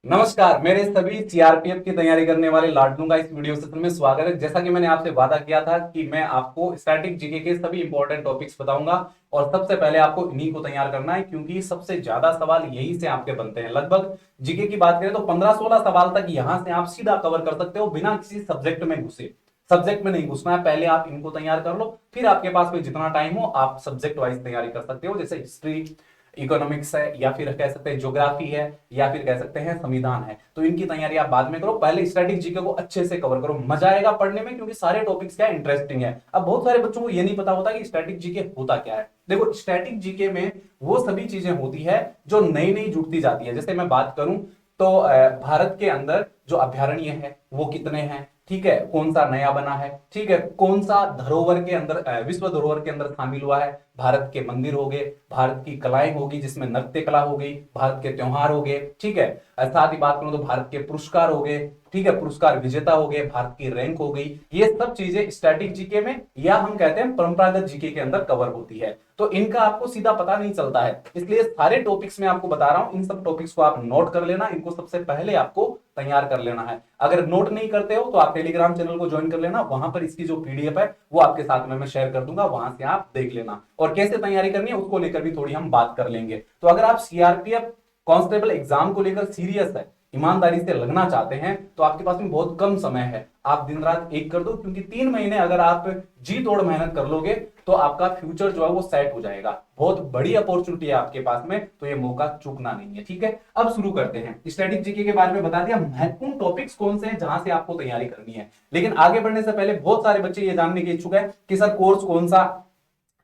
नमस्कार, मेरे सभी सीआरपीएफ की तैयारी करने वाले लाडलू का इस वीडियो सेशन में स्वागत है। जैसा कि मैंने आपसे वादा किया था कि मैं आपको स्टैटिक जीके के सभी इंपॉर्टेंट टॉपिक्स बताऊंगा और सबसे पहले आपको इन्हीं को तैयार करना है, क्योंकि सबसे ज्यादा सवाल यही से आपके बनते हैं। लगभग जीके की बात करें तो 15-16 सवाल तक यहां से आप सीधा कवर कर सकते हो बिना किसी सब्जेक्ट में घुसे। सब्जेक्ट में नहीं घुसना है, पहले आप इनको तैयार कर लो, फिर आपके पास में जितना टाइम हो आप सब्जेक्ट वाइज तैयारी कर सकते हो। जैसे हिस्ट्री, इकोनॉमिक्स है, या फिर कह सकते हैं ज्योग्राफी है, या फिर कह सकते हैं संविधान है, तो इनकी तैयारी आप बाद में करो। पहले स्टैटिक जीके को अच्छे से कवर करो, मजा आएगा पढ़ने में, क्योंकि सारे टॉपिक्स क्या इंटरेस्टिंग है। अब बहुत सारे बच्चों को ये नहीं पता होता कि स्टैटिक जीके होता क्या है। देखो, स्टैटिक जीके में वो सभी चीजें होती है जो नई नई जुड़ती जाती है। जैसे मैं बात करूं तो भारत के अंदर जो अभ्यारण्य है वो कितने हैं, ठीक है, कौन सा नया बना है, ठीक है, कौन सा धरोहर के अंदर विश्व धरोहर के अंदर शामिल हुआ है, भारत के मंदिर हो गए, भारत की कलाएं होगी जिसमें नृत्य कला हो गई, भारत के त्योहार हो गए, ठीक है। साथ ही बात करूं तो भारत के पुरस्कार हो गए, ठीक है, पुरस्कार विजेता हो गए, भारत की रैंक हो गई। ये सब चीजें स्टैटिक जीके में, या हम कहते हैं परंपरागत जीके के अंदर कवर होती है। तो इनका आपको सीधा पता नहीं चलता है, इसलिए सारे टॉपिक्स में आपको बता रहा हूं। इन सब टॉपिक्स को आप नोट कर लेना, इनको सबसे पहले आपको तैयार कर लेना है। अगर नोट नहीं करते हो तो आप टेलीग्राम चैनल को ज्वाइन कर लेना, वहां पर इसकी जो पीडीएफ है वो आपके साथ में मैं शेयर कर दूंगा, वहां से आप देख लेना। और कैसे तैयारी करनी है उसको लेकर भी थोड़ी हम बात कर लेंगे। तो अगर आप सीआरपीएफ कांस्टेबल एग्जाम को लेकर सीरियस है, ईमानदारी से लगना चाहते हैं, तो आपके पास में बहुत कम समय है। आप दिन रात एक कर दो, क्योंकि 3 महीने अगर आप जी तोड़ मेहनत कर लोगे तो आपका फ्यूचर जो है वो सेट हो जाएगा। बहुत बड़ी अपॉर्चुनिटी है आपके पास में, तो ये मौका चूकना नहीं है। ठीक है, अब शुरू करते हैं। स्टैटिक जीके के बारे में बता दिया, महत्वपूर्ण टॉपिक्स कौन से हैं जहां से आपको तैयारी करनी है। लेकिन आगे बढ़ने से पहले बहुत सारे बच्चे ये जानने के इच्छुक है कि सर कोर्स कौन सा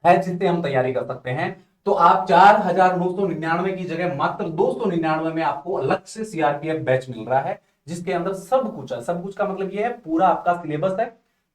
है जिससे हम तैयारी कर सकते हैं। तो आप 4,999 की जगह मात्र 299 में आपको अलग से सीआरपीएफ बैच मिल रहा है, जिसके अंदर सब कुछ है। सब कुछ का मतलब यह है पूरा आपका सिलेबस है,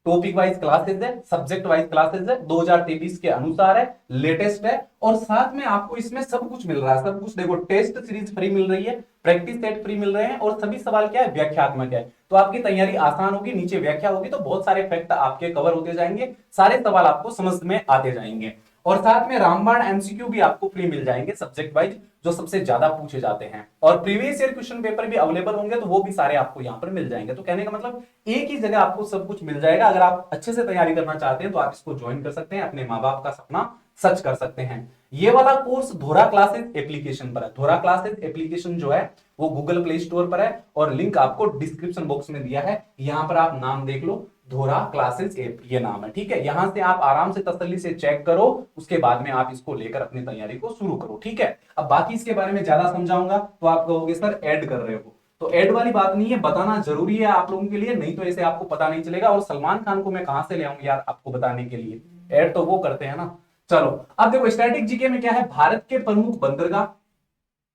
टॉपिक वाइज क्लासेस है, सब्जेक्ट वाइज क्लासेस है, 2023 के अनुसार है, लेटेस्ट है। और साथ में आपको इसमें सब कुछ मिल रहा है। सब कुछ देखो, टेस्ट सीरीज फ्री मिल रही है, प्रैक्टिस सेट फ्री मिल रहे हैं, और सभी सवाल क्या है, व्याख्यात्मक है। तो आपकी तैयारी आसान होगी, नीचे व्याख्या होगी, तो बहुत सारे फैक्ट आपके कवर होते जाएंगे, सारे सवाल आपको समझ में आते जाएंगे। और साथ में रामबाण एमसीक्यू भी आपको फ्री मिल जाएंगे सब्जेक्ट वाइज, जो सबसे ज्यादा पूछे जाते हैं। और प्रीवियस ईयर क्वेश्चन पेपर भी अवेलेबल होंगे, तो वो भी सारे आपको यहां पर मिल जाएंगे। तो कहने का मतलब एक ही जगह आपको सब कुछ मिल जाएगा। अगर आप अच्छे से तैयारी करना चाहते हैं तो आप इसको ज्वाइन कर सकते हैं, अपने माँ बाप का सपना सच कर सकते हैं। ये वाला कोर्स धोरा क्लासेस एप्लीकेशन पर है। धोरा क्लासेस एप्लीकेशन जो है वो गूगल प्ले स्टोर पर है, और लिंक आपको डिस्क्रिप्शन बॉक्स में दिया है। यहां पर आप नाम देख लो, धोरा क्लासेस ऐप ये नाम है। ठीक है, यहां से आप आराम से तसल्ली से चेक करो, उसके बाद में आप इसको लेकर अपनी तैयारी को शुरू करो। ठीक है, अब बाकी इसके बारे में ज्यादा समझाऊंगा तो आप कहोगे सर ऐड कर रहे हो। तो ऐड वाली बात नहीं है, बताना जरूरी है आप लोगों के लिए, नहीं तो ऐसे आपको पता नहीं चलेगा। और सलमान खान को मैं कहां से ले आऊं यार आपको बताने के लिए, ऐड तो वो करते हैं ना। चलो, अब देखो स्टैटिक जीके में क्या है, भारत के प्रमुख बंदरगाह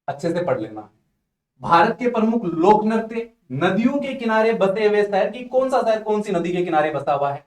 अच्छे से पढ़ लेना। भारत के प्रमुख लोक नृत्य, नदियों के किनारे बसे हुए शहर, की कौन सा शहर कौन सी नदी के किनारे बसा हुआ है।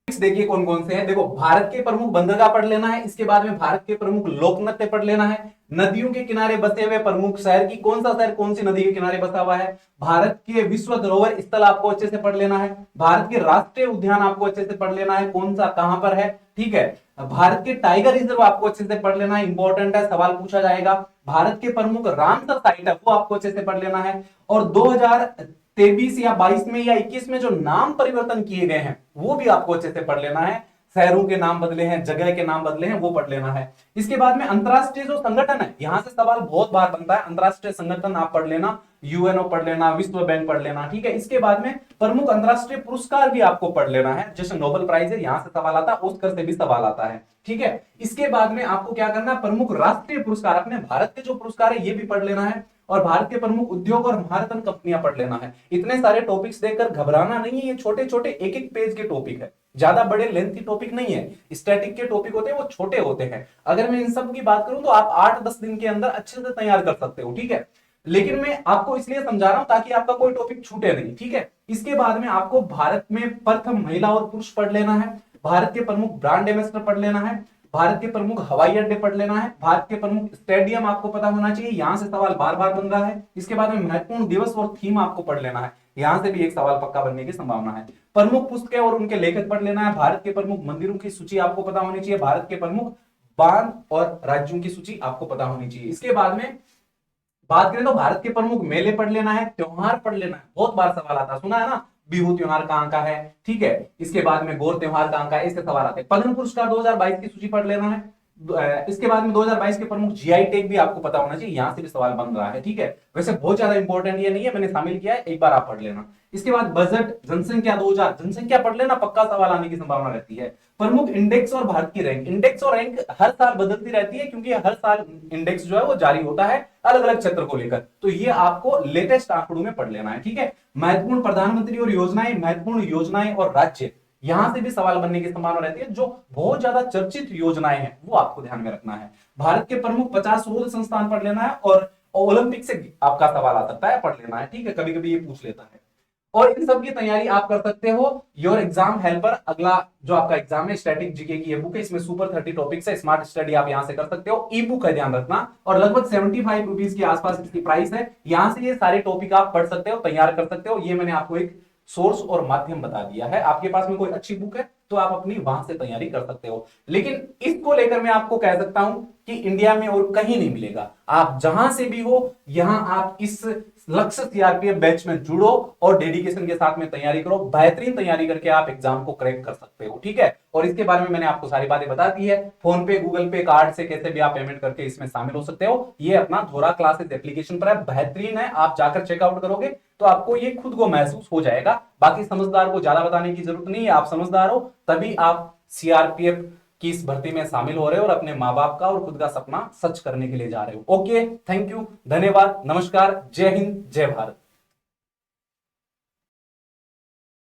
देखिए कौन कौन से हैं। देखो, भारत के प्रमुख बंदरगाह पढ़ लेना है, इसके बाद में भारत के प्रमुख लोक नृत्य पढ़ लेना है, नदियों के किनारे बसे हुए प्रमुख शहर, की कौन सा शहर कौन सी नदी के किनारे बसा हुआ है, भारत के विश्व धरोहर स्थल आपको अच्छे से पढ़ लेना है, भारत के राष्ट्रीय उद्यान आपको अच्छे से पढ़ लेना है, कौन सा कहां पर है, ठीक है, भारत के टाइगर रिजर्व आपको अच्छे से पढ़ लेना है, इंपॉर्टेंट है, सवाल पूछा जाएगा। भारत के प्रमुख रामसर साइट है वो आपको अच्छे से पढ़ लेना है। और 2023 या 22 में या 21 में जो नाम परिवर्तन किए गए हैं वो भी आपको अच्छे से पढ़ लेना है। शहरों के नाम बदले हैं, जगह के नाम बदले हैं, वो पढ़ लेना है। इसके बाद में अंतरराष्ट्रीय जो संगठन है, यहां से सवाल बहुत बार बनता है, अंतरराष्ट्रीय संगठन आप पढ़ लेना, यूएनओ पढ़ लेना, विश्व बैंक पढ़ लेना। ठीक है, इसके बाद में प्रमुख अंतरराष्ट्रीय पुरस्कार भी आपको पढ़ लेना है, जैसे नोबेल प्राइज है, यहां से सवाल आता है, ऑस्कर से भी सवाल आता है। ठीक है, इसके बाद में आपको क्या करना है, प्रमुख राष्ट्रीय पुरस्कार, अपने भारत के जो पुरस्कार है ये भी पढ़ लेना है, और भारत के प्रमुख उद्योग और महारत्न कंपनियां पढ़ लेना है। इतने सारे टॉपिक्स देखकर घबराना नहीं है, ये छोटे छोटे एक एक पेज के टॉपिक है, ज्यादा बड़े लेंथी टॉपिक नहीं है। स्टैटिक के टॉपिक होते हैं वो छोटे होते हैं। अगर मैं इन सब की बात करूं तो आप 8-10 दिन के अंदर अच्छे से तैयार कर सकते हो। ठीक है, लेकिन मैं आपको इसलिए समझा रहा हूं ताकि आपका कोई टॉपिक छूटे नहीं। ठीक है, इसके बाद में आपको भारत में प्रथम महिला और पुरुष पढ़ लेना है, भारत के प्रमुख ब्रांड एम्बेसडर पढ़ लेना है, भारत के प्रमुख हवाई अड्डे पढ़ लेना है, भारत के प्रमुख स्टेडियम आपको पता होना चाहिए, यहां से सवाल बार बार बन रहा है। इसके बाद में महत्वपूर्ण दिवस और थीम आपको पढ़ लेना है, यहां से भी एक सवाल पक्का बनने की संभावना है। प्रमुख पुस्तकें और उनके लेखक पढ़ लेना है, भारत के प्रमुख मंदिरों की सूची आपको पता होनी चाहिए, भारत के प्रमुख बांध और राज्यों की सूची आपको पता होनी चाहिए। इसके बाद में बात करें तो भारत के प्रमुख मेले पढ़ लेना है, त्योहार पढ़ लेना है, बहुत बार सवाल आता है, सुना है ना, बिहू त्योहार कहां का है, ठीक है। इसके बाद में गौर त्योहार कहां का है, इसके सवाल आते हैं। पद्म पुरस्कार 2022 की सूची पढ़ लेना है। इसके बाद में 2022 के प्रमुख जीआई टैग भी आपको पता होना चाहिए, यहां से भी सवाल बन रहा है, ठीक है। वैसे बहुत ज्यादा इंपॉर्टेंट ये नहीं है, मैंने शामिल किया है, एक बार आप पढ़ लेना। इसके बाद बजट, जनसंख्या 2000, जनसंख्या पढ़ लेना, पक्का सवाल आने की संभावना रहती है। प्रमुख इंडेक्स और भारत की रैंक, इंडेक्स और रैंक हर साल बदलती रहती है, क्योंकि हर साल इंडेक्स जो है वो जारी होता है अलग अलग क्षेत्र को लेकर, तो ये आपको लेटेस्ट आंकड़ों में पढ़ लेना है, ठीक है। महत्वपूर्ण प्रधानमंत्री और योजनाएं, महत्वपूर्ण योजनाएं और राज्य, यहां से भी सवाल बनने की संभावना रहती है। जो बहुत ज्यादा चर्चित योजनाएं हैं वो आपको ध्यान में रखना है। भारत के प्रमुख 50 शोध संस्थान पढ़ लेना है, और ओलंपिक से आपका सवाल आ सकता है, पढ़ लेना है, ठीक है, कभी कभी ये पूछ लेता है। और इन सब की तैयारी आप कर सकते हो योर एग्जाम हेल्पर, अगला जो आपका एग्जाम है स्टैटिक जीके की ये बुक है, इसमें सुपर 30 टॉपिक्स है, स्मार्ट स्टडी आप यहां से कर सकते हो, ई बुक है, ध्यान रखना, और लगभग 75 रुपीज के आसपास इसकी प्राइस है। यहां से ये सारे टॉपिक आप पढ़ सकते हो, तैयार कर सकते हो। ये मैंने आपको एक सोर्स और माध्यम बता दिया है। आपके पास में कोई अच्छी बुक है तो आप अपनी वहां से तैयारी कर सकते हो, लेकिन इसको लेकर मैं आपको कह सकता हूं कि इंडिया में और कहीं नहीं मिलेगा। आप जहां से भी हो, यहां आप इस लक्ष्य सीआरपीएफ बैच में जुड़ो और डेडिकेशन के साथ में तैयारी करो, बेहतरीन तैयारी करके आप एग्जाम को क्रैक कर सकते हो, ठीक है। और इसके बारे में मैंने आपको सारी बातें बता दी है, फोन पे, गूगल पे, कार्ड से कैसे भी आप पेमेंट करके इसमें शामिल हो सकते हो। ये अपना धोरा क्लासेस एप्लीकेशन पर है, बेहतरीन है, आप जाकर चेकआउट करोगे तो आपको ये खुद को महसूस हो जाएगा। बाकी समझदार को ज्यादा बताने की जरूरत नहीं है, आप समझदार हो तभी आप सीआरपीएफ की इस भर्ती में शामिल हो रहे हो और अपने माँ बाप का और खुद का सपना सच करने के लिए जा रहे हो। ओके, थैंक यू, धन्यवाद, नमस्कार, जय हिंद, जय भारत।